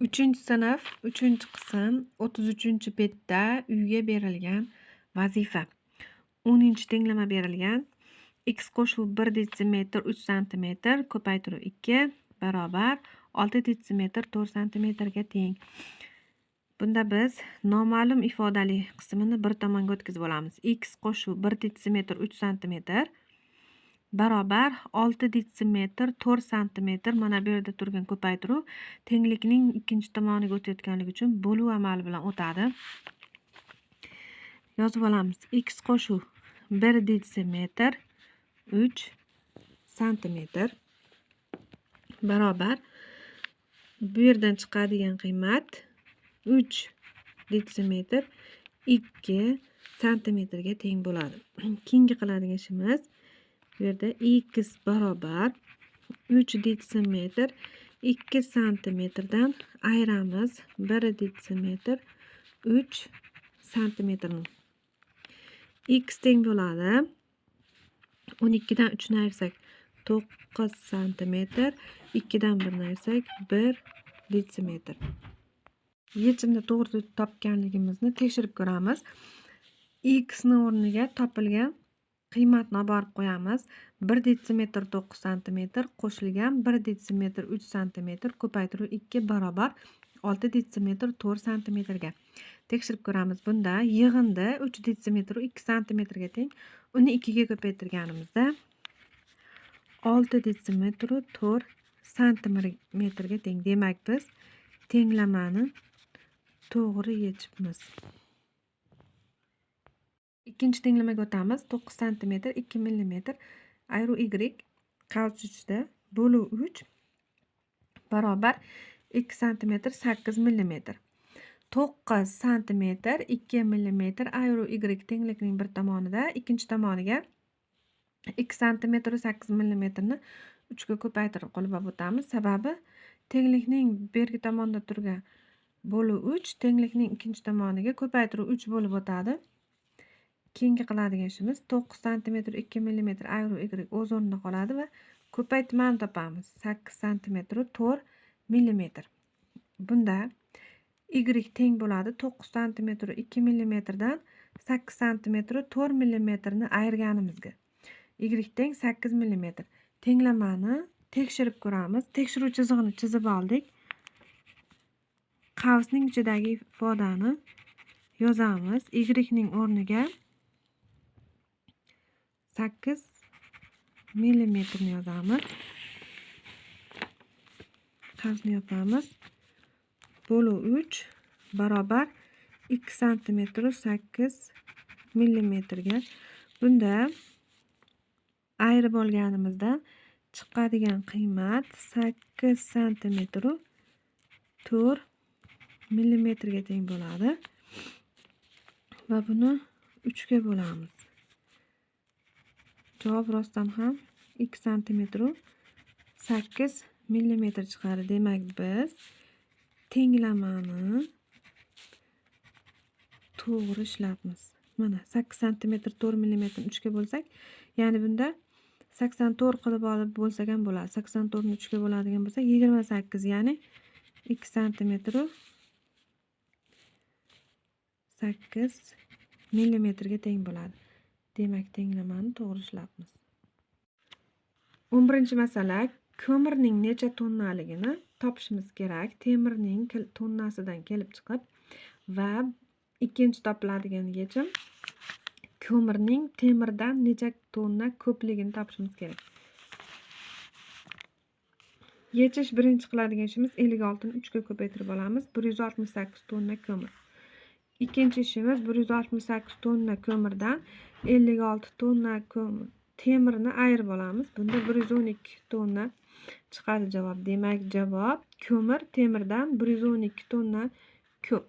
Uchinchi sinf, 3-qism, 33-betda uyga berilgan vazifa. 10-tenglama berilgan. X qo'shuv 1 detsimetr 3 santimetr ko'paytiruv 2 barobar 6 detsimetr 4 santimetrga teng. Bunda biz noma'lum ifodali qismini bir tomonga o'tkazib olamiz. X qo'shuv 1 detsimetr 3 santimetr barobar 6 detsimetr 4 santimetr mana bu yerda turgan ko'paytiruv tenglikning ikkinchi tomoniga o'tayotganligi uchun bo'luv amali bilan o'tadi. Yozib olamiz. X qo'shuv 1 detsimetr 3 santimetr barobar bu yerdan chiqadigan qiymat 3 detsimetr 2 santimetrga teng bo'ladi. Keyingi qiladigan ishimiz bu yerda x barobar 3 detsimetr 2 santimetrdan ayiramiz 1 detsimetr 3 santimetrni. X teng bo'ladi 12 dan 3 ni ayirsak 9 santimetr 2 dan 1 ni ayirsak 1 detsimetr. Yechimni to'g'ri topganligimizni tekshirib ko'ramiz. X ni o'rniga topilgan qiymatni olib borib qo'yamiz. 1 detsimetr 9 santimetr qo'shilgan 1 detsimetr 3 santimetr ko'paytiruv 2 barobar 6 detsimetr 4 santimetrga. Tekshirib ko'ramiz. Bunda yig'indi 3 detsimetr 2 santimetrga teng. Uni 2 ga ko'paytirganimizda 6 detsimetr 4 santimetrga teng. Demak biz tenglamani to'g'ri yechibmiz. Ikkinchi tenglamaga o'tamiz. 9 santimetr 2 millimetr ayru y qavs ichida bo'luv 3 barobar 2 santimetr 8 millimetr. 9 santimetr 2 millimetr ayru y tenglikning bir tomonida, ikkinchi tomoniga 2 santimetr 8 millimetrni 3 ga ko'paytirib qolib o'tamiz. Sababi tenglikning bergi tomonda turgan bo'luv 3 tenglikning ikkinchi tomoniga ko'paytiruv 3 bo'lib o'tadi. Keyingi qiladigan ishimiz 9 santimetr 2 millimetr ayru y o'z o'rnida qoladi va ko'paytmani topamiz. 8 santimetr 4 millimetr. Bunda y teng bo'ladi 9 santimetr 2 millimetrdan 8 santimetr 4 millimetrni ayirganimizga. Y teng 8 millimetr. Tenglamani tekshirib ko'ramiz. Tekshiruv chizig'ini chizib oldik. Qavsning ichidagi ifodani yozamiz. Y ning o'rniga 8 millimetrni yozamiz. Qavsni yopamiz. Bo'luv 3 barobar 2 santimetr 8 millimetrga. Bunda ayirib olganimizda chiqadigan qiymat 8 santimetr 4 millimetrga teng bo'ladi. Va buni 3 ga bo'lamiz. Javob rostdan ham 2 santimetr 8 millimetr chiqadi. Demak biz tenglamani to'g'ri ishlabmiz. Mana 8 santimetr 4 millimetrni 3 ga bo'lsak, ya'ni bunda 84 qilib olib bo'lsak ham bo'ladi. 84 ni 3 ga bo'ladigan bo'lsa 28, ya'ni 2 santimetr 8 millimetrga teng bo'ladi. Demak, tenglamani to'g'ri ishlabmiz. 11-masala. Ko'mirning necha tonnaligini topishimiz kerak. Temirning tonnasidan kelib chiqib va ikkinchi topiladigan yechim ko'mirning temirdan necha tonna ko'pligini topishimiz kerak. Yechish birinchi qiladigan ishimiz 56 ni 3 ga ko'paytirib olamiz. 168 tonna ko'mir. Ikkinchi ishimiz 168 tonna ko'mirdan 56 tonna temirni ayirib olamiz. Bunda 112 tonna chiqadi javob. Demak, javob ko'mir temirdan 112 tonna ko'p.